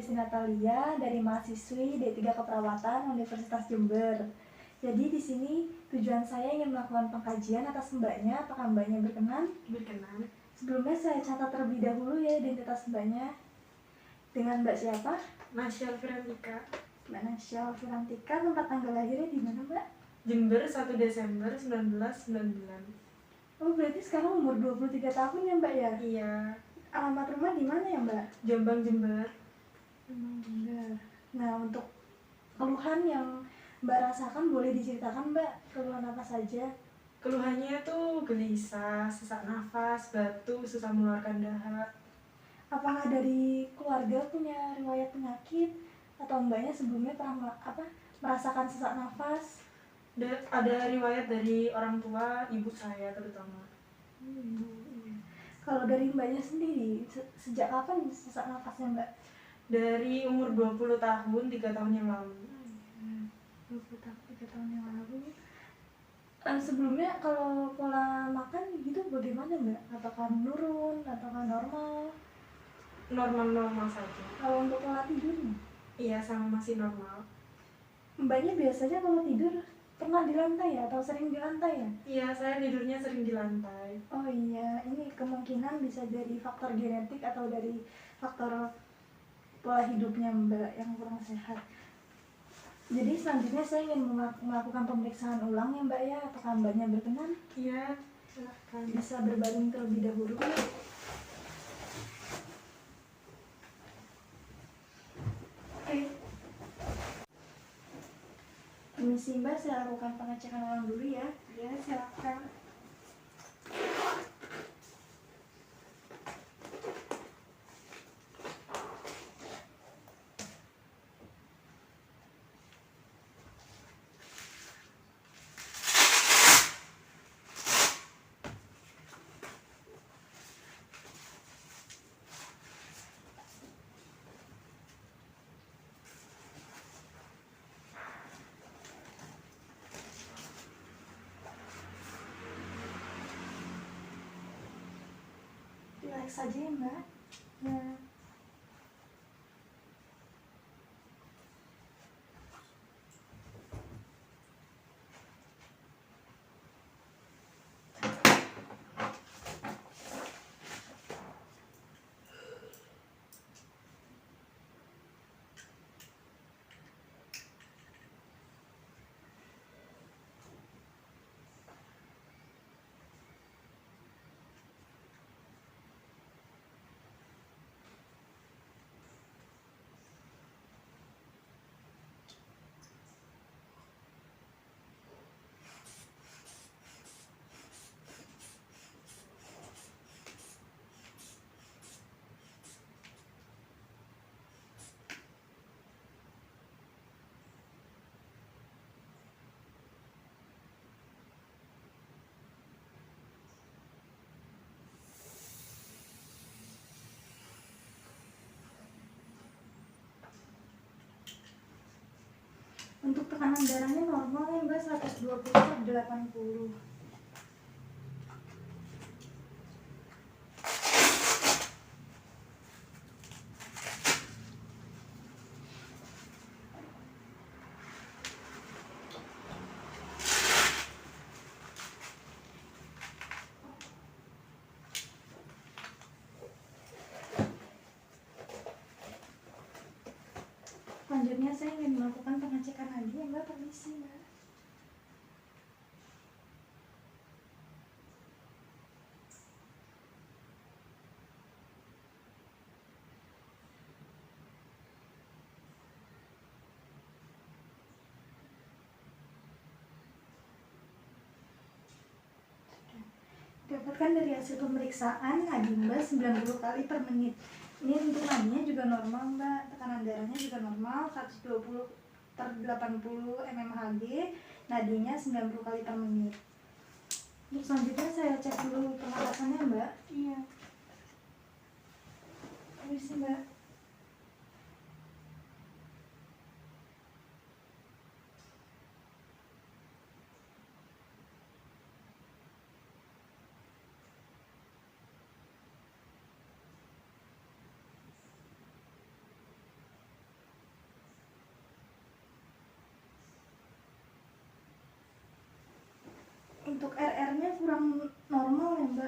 Desi Natalia dari mahasiswi D3 Keperawatan Universitas Jember. Jadi di sini tujuan saya ingin melakukan pengkajian atas mbaknya. Apakah mbaknya berkenan? Berkenan. Sebelumnya saya catat terlebih dahulu ya identitas mbaknya. Dengan mbak siapa? Nasyal Firantika. Mbak Nasyal Firantika. Tempat tanggal lahirnya di mana mbak? Jember 1 Desember 1999. Oh berarti sekarang umur 23 tahun ya mbak ya? Iya. Alamat rumah di mana ya mbak? Jombang, Jember. Jember. Nah untuk keluhan yang mbak rasakan boleh diceritakan mbak, keluhan apa saja? Keluhannya tuh gelisah, sesak nafas, batuk, susah mengeluarkan dahak. Apakah dari keluarga punya riwayat penyakit atau mbaknya sebelumnya pernah merasakan sesak nafas? Ada riwayat dari orang tua, ibu saya terutama. Kalau dari mbaknya sendiri, sejak kapan sesak nafasnya mbak? Dari umur 20 tahun, 3 tahun yang lalu. 20 tahun, 3 tahun yang lalu. Sebelumnya kalau pola makan gitu bagaimana mbak? Apakah menurun, apakah normal? Normal-normal saja. Kalau untuk pola tidurnya? Iya, sama masih normal. Mbaknya biasanya kalau tidur pernah di lantai ya atau sering di lantai ya? Iya, saya tidurnya sering di lantai. Oh iya, ini kemungkinan bisa dari faktor genetik atau dari faktor pola hidupnya mbak yang kurang sehat. Jadi selanjutnya saya ingin melakukan pemeriksaan ulang ya mbak ya. Apakah mbaknya berkenan? Iya, silahkan. Bisa berbaring terlebih dahulu. Oke. Permisi mbak, saya lakukan pengecekan ulang dulu ya. Ya, silahkan. Relax saja ya mbak. Ya. Untuk tekanan darahnya normal ya mbak, 120/80. Selanjutnya saya ingin melakukan pengecekan lagi ya mbak, permisi mbak. Dapatkan dari hasil pemeriksaan nadi mbak 90 kali per menit. Ini untuk nadinya juga normal mbak, tekanan darahnya juga normal 120/80 mmHg, nadinya 90 kali per menit. Untuk selanjutnya saya cek dulu pernapasannya mbak. Iya. Permisi mbak.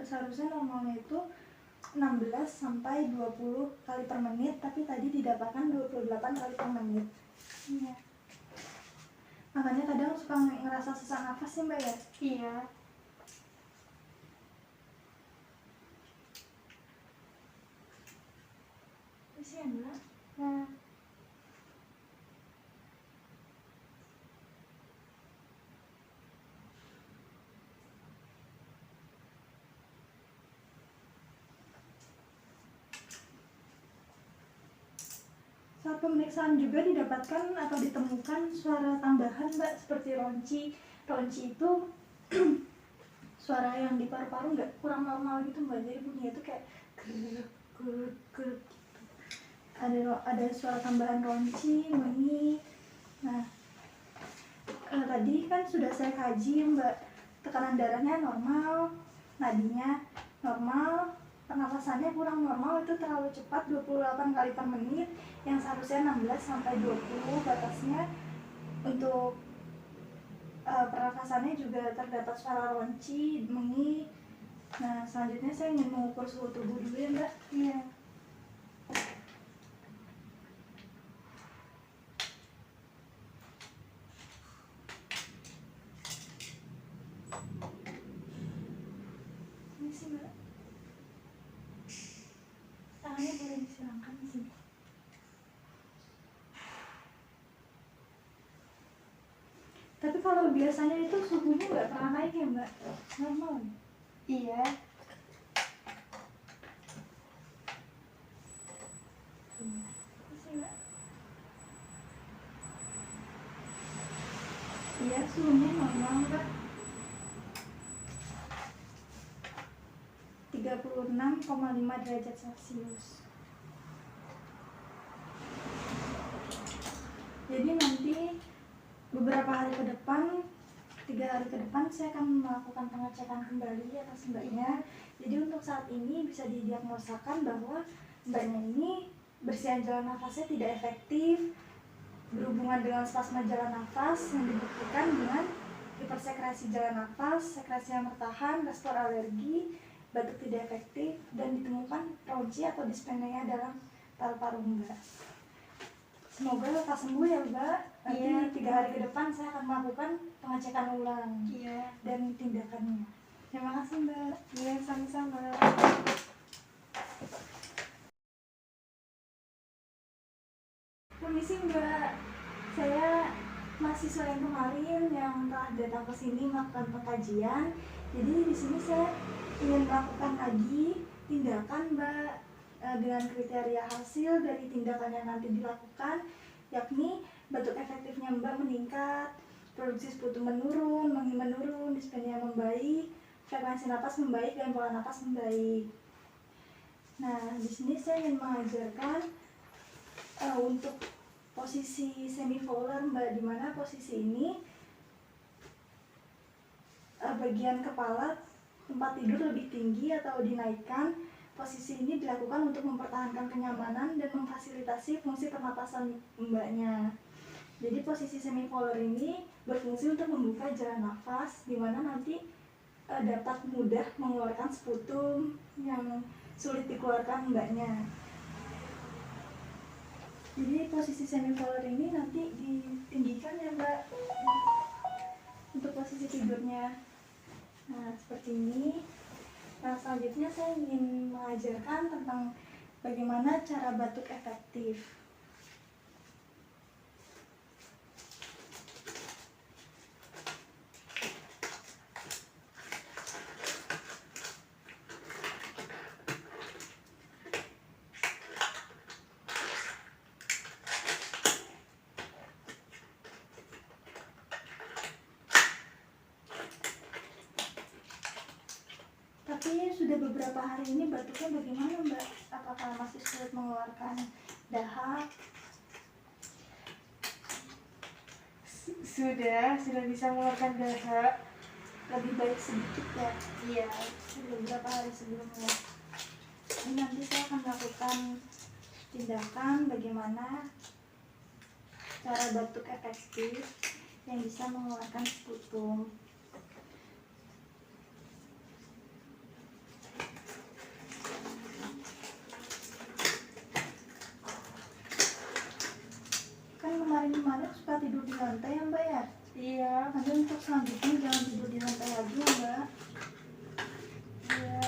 seharusnya normalnya itu 16 sampai 20 kali per menit, tapi tadi didapatkan 28 kali per menit. Iya. Makanya kadang suka ngerasa sesak nafas sih Mbak ya? Iya. Bisa ya Mbak? Nah, Saat pemeriksaan juga didapatkan atau ditemukan suara tambahan Mbak, seperti ronci. Ronci itu suara yang di paru-paru nggak kurang normal gitu Mbak, jadi bunyinya itu kayak gerut gerut gerut gitu. Ada suara tambahan ronci, bunyi. Nah, tadi kan sudah saya kaji Mbak, tekanan darahnya normal, nadinya normal, pernapasannya kurang normal, itu terlalu cepat 28 kali per menit yang seharusnya 16 sampai 20 batasnya. Untuk pernapasannya juga terdapat suara ronci, mengi. Nah, selanjutnya saya ingin mengukur suhu tubuh dulu ya Mbak. iya. Ini sih Mbak, tangannya boleh disilangkan di sini. Tapi kalau biasanya itu suhunya nggak pernah naik ya Mbak? Normal ya? Iya. Ini sih Mbak. Iya, suhunya normal Mbak. 36,5 derajat Celcius. Jadi nanti beberapa hari ke depan, 3 hari ke depan saya akan melakukan pengecekan kembali atas Mbaknya. Jadi untuk saat ini bisa didiagnosakan bahwa Mbaknya ini bersihan jalan nafasnya tidak efektif, berhubungan dengan spasma jalan nafas yang dibuktikan dengan hipersekresi jalan nafas, sekresi yang bertahan, respon alergi, batuk tidak efektif, dan ditemukan ronci atau dispnea dalam paru-paru Mbak. Semoga lekas sembuh ya Mbak. Nanti Iya. 3 hari ke depan saya akan melakukan pengecekan ulang Iya. dan tindakannya. Terima kasih Mbak. Iya, sama-sama. Permisi Mbak, saya mahasiswa yang kemarin yang telah datang ke sini melakukan pengkajian. Jadi di sini saya ingin melakukan lagi tindakan Mbak, dengan kriteria hasil dari tindakan yang nanti dilakukan, yakni batuk efektifnya Mbak meningkat, produksi sputum menurun, mengi menurun, dispnea membaik, frekuensi napas membaik, dan pola napas membaik. Nah, di sini saya ingin mengajarkan untuk posisi semivolar Mbak, di mana posisi ini bagian kepala tempat tidur lebih tinggi atau dinaikkan. Posisi ini dilakukan untuk mempertahankan kenyamanan dan memfasilitasi fungsi pernapasan Mbaknya. Jadi posisi semivolar ini berfungsi untuk membuka jalan nafas, di mana nanti dapat mudah mengeluarkan sputum yang sulit dikeluarkan Mbaknya. Jadi posisi semivolar ini nanti ditinggikan ya Mbak, untuk posisi tidurnya. Nah, seperti ini. Nah, selanjutnya saya ingin mengajarkan tentang bagaimana cara batuk efektif. Tapi sudah beberapa hari ini batuknya bagaimana Mbak? Apakah masih sulit mengeluarkan dahak? Sudah bisa mengeluarkan dahak. Lebih baik sedikit ya? Iya. Beberapa hari sebelumnya. Ini nanti saya akan melakukan tindakan bagaimana cara batuk efektif yang bisa mengeluarkan sputum. bisa tidur di lantai ya Mbak ya? Iya. Nanti untuk selanjutnya jangan tidur di lantai lagi ya Mbak. Iya.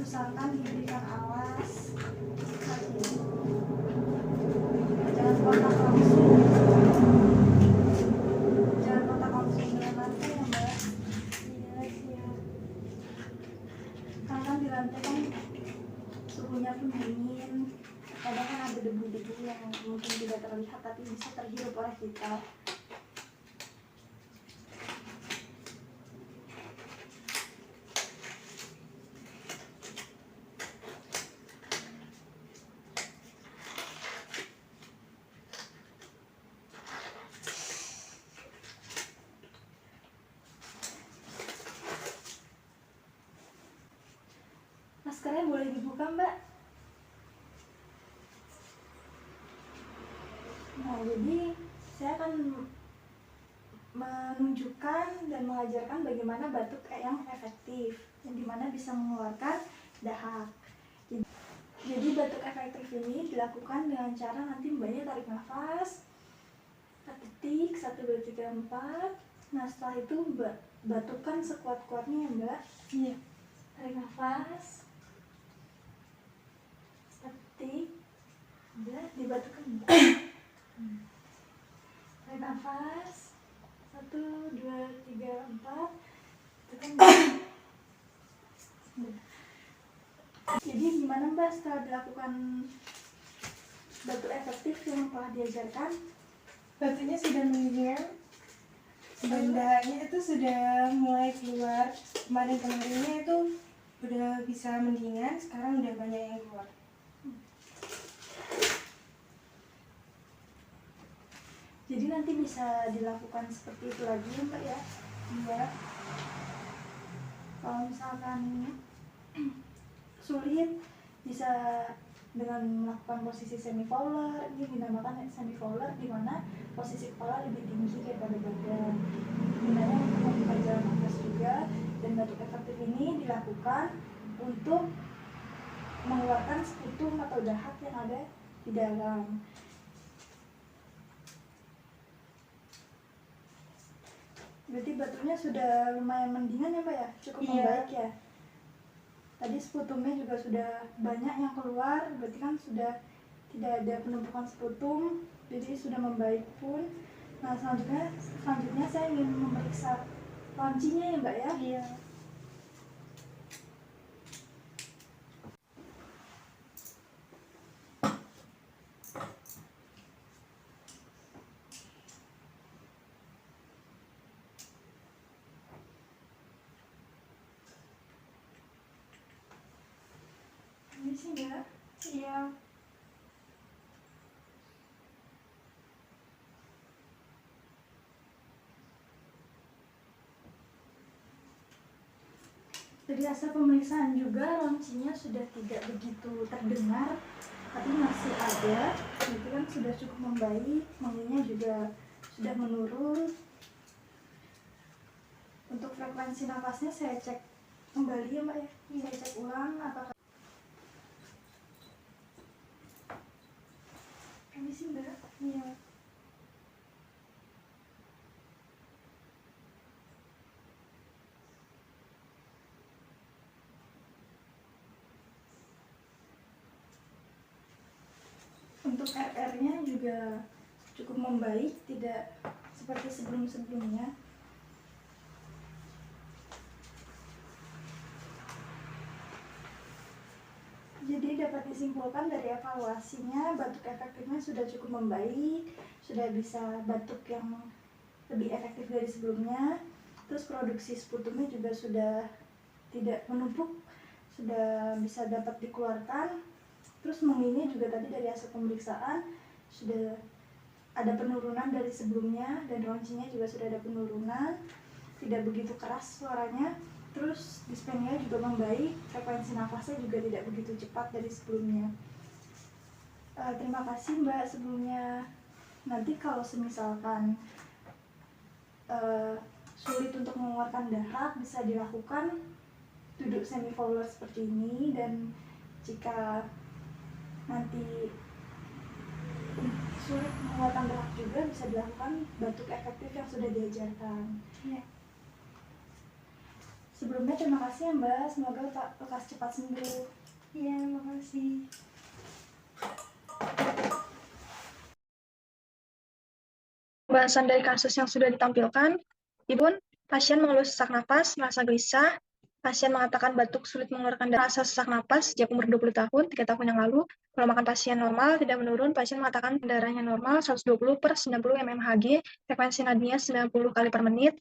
Usahakan diberikan alas kaki. Jangan kontak langsung. Jangan kontak langsung dengan lantai ya Mbak. Iya, siap. Karena kan di lantai kan suhunya pun dingin. Kadang kan ada debu-debu yang mungkin tidak terlihat tapi bisa terhirup oleh kita. Maskernya boleh dibuka Mbak. Nah, jadi saya akan menunjukkan dan mengajarkan bagaimana batuk yang efektif, yang dimana bisa mengeluarkan dahak. Jadi batuk efektif ini dilakukan dengan cara nanti Mbaknya tarik nafas, ketik 1, 2, 3, 4. Nah setelah itu batukkan sekuat-kuatnya ya Mbak. Iya. Tarik nafas, ketik, udah dibatukkan Mbak. Tarik nafas 1, 2, 3, 4. Tekan Mbak. Udah. Jadi gimana Mbak setelah dilakukan batuk efektif yang telah diajarkan? Batuknya sudah mendingan. Dan dahaknya itu sudah mulai keluar. Kemarin-kemarinnya itu udah bisa mendingan, sekarang udah banyak yang keluar. Jadi nanti bisa dilakukan seperti itu lagi ya Mbak ya? Iya. Kalau misalkan sulit bisa dengan melakukan posisi semi fowler. Ini dinamakan semi fowler di mana posisi kepala lebih tinggi daripada badan. Gunanya untuk membuka jalan nafas juga, dan batuk efektif ini dilakukan untuk mengeluarkan sputum atau dahak yang ada di dalam. Berarti batuknya sudah lumayan mendingan ya Mbak ya? Cukup Iya. membaik ya? Tadi sputumnya juga sudah banyak yang keluar, berarti kan sudah tidak ada penumpukan sputum, jadi sudah membaik pun. Nah selanjutnya saya ingin memeriksa lancinya ya Mbak ya? Iya. Ini sih Mbak. Iya. Dari hasil pemeriksaan juga lancinya sudah tidak begitu terdengar, tapi masih ada. Itu kan sudah cukup membaik, mengunya juga sudah menurun. Untuk frekuensi nafasnya saya cek kembali ya Mbak ya. Saya cek ulang apakah ini sih Mbak. Iya. Untuk RR-nya juga cukup membaik, tidak seperti sebelum-sebelumnya. Jadi dapat disimpulkan dari evaluasinya, batuk efektifnya sudah cukup membaik, sudah bisa batuk yang lebih efektif dari sebelumnya. Terus produksi sputumnya juga sudah tidak menumpuk, sudah bisa dapat dikeluarkan. Terus menginnya juga tadi dari hasil pemeriksaan sudah ada penurunan dari sebelumnya, dan roncinya juga sudah ada penurunan, tidak begitu keras suaranya. Terus dispenia juga membaik, frekuensi nafasnya juga tidak begitu cepat dari sebelumnya. Terima kasih Mbak sebelumnya. Nanti kalau semisalkan sulit untuk mengeluarkan dahak, bisa dilakukan duduk semi fowler seperti ini. Dan jika nanti sulit mengeluarkan dahak juga bisa dilakukan batuk efektif yang sudah diajarkan. Iya. Sebelumnya terima kasih ya Mbak, semoga Pak lekas cepat sembuh. Iya, makasih. Pembahasan dari kasus yang sudah ditampilkan, Ibu, pasien mengeluh sesak napas, merasa gelisah, pasien mengatakan batuk sulit mengeluarkan darah, rasa sesak napas sejak umur 20 tahun, 3 tahun yang lalu, pola makan pasien normal, tidak menurun, pasien mengatakan darahnya normal, 120 per 90 mmHg, frekuensi nadinya 90 kali per menit,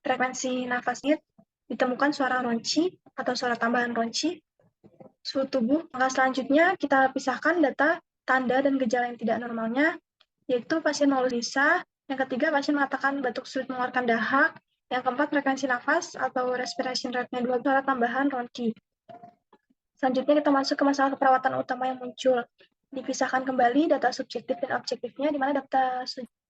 frekuensi nafasnya ditemukan suara ronci atau suara tambahan ronci, suhu tubuh. Maka selanjutnya kita pisahkan data, tanda, dan gejala yang tidak normalnya, yaitu pasien mengeluh gelisah, yang ketiga pasien mengatakan batuk sulit mengeluarkan dahak, yang keempat frekuensi nafas atau respiration rate-nya 2 suara tambahan ronci. Selanjutnya kita masuk ke masalah keperawatan utama yang muncul. Dipisahkan kembali data subjektif dan objektifnya, di mana data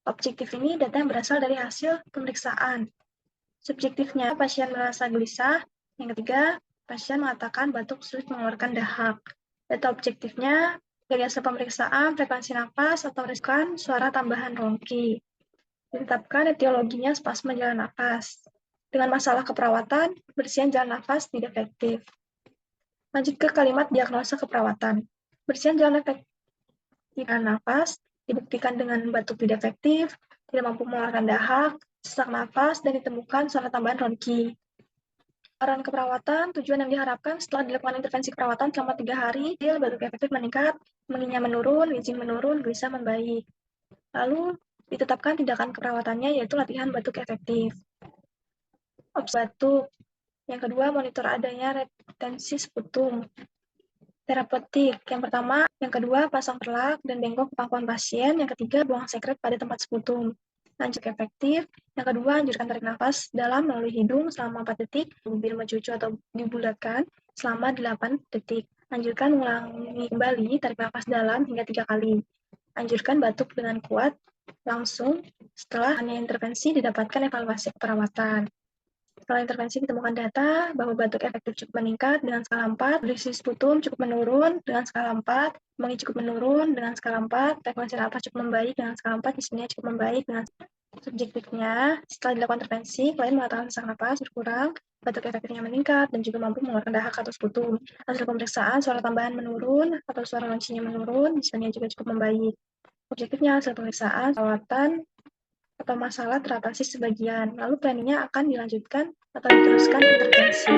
objektif ini data yang berasal dari hasil pemeriksaan. Subjektifnya pasien merasa gelisah, yang ketiga pasien mengatakan batuk sulit mengeluarkan dahak. Data objektifnya dari hasil pemeriksaan, frekuensi nafas atau riskan suara tambahan ronki. Ditetapkan etiologinya spasme jalan nafas. Dengan masalah keperawatan, bersihan jalan nafas tidak efektif. Lanjut ke kalimat diagnosa keperawatan. Bersihan jalan nafas dibuktikan dengan batuk tidak efektif, tidak mampu mengeluarkan dahak, sesak nafas, dan ditemukan suara tambahan ronki. Saran keperawatan, tujuan yang diharapkan setelah dilakukan intervensi keperawatan selama 3 hari, batuk efektif meningkat, mengingat menurun, wheezing menurun, gelisah membaik. Lalu ditetapkan tindakan keperawatannya yaitu latihan batuk efektif. Batuk. Yang kedua, monitor adanya retensi sputum. Terapeutik. Yang pertama, yang kedua, pasang perlak dan bengkok ke pangkuan pasien. Yang ketiga, buang sekret pada tempat sputum. Lanjut efektif. Yang kedua, anjurkan tarik nafas dalam melalui hidung selama 4 detik, bibir mencucu atau dibulatkan selama 8 detik. Anjurkan ulangi kembali tarik nafas dalam hingga 3 kali. Anjurkan batuk dengan kuat langsung setelah hanya intervensi didapatkan evaluasi keperawatan. Setelah intervensi ditemukan data bahwa batuk efektif cukup meningkat dengan skala 4, kondisi sputum cukup menurun dengan skala 4, mengi cukup menurun dengan skala 4, frekuensi nafas cukup membaik dengan skala 4, disipnya cukup membaik dengan subjektifnya. Setelah dilakukan intervensi, klien mengatakan sesak napas berkurang, batuk efektifnya meningkat, dan juga mampu mengeluarkan dahak atau sputum. Hasil pemeriksaan, suara tambahan menurun atau suara loncinya menurun, disipnya juga cukup membaik. Objektifnya hasil pemeriksaan, perawatan, atau masalah teratasi sebagian, lalu planningnya akan dilanjutkan atau diteruskan intervensi.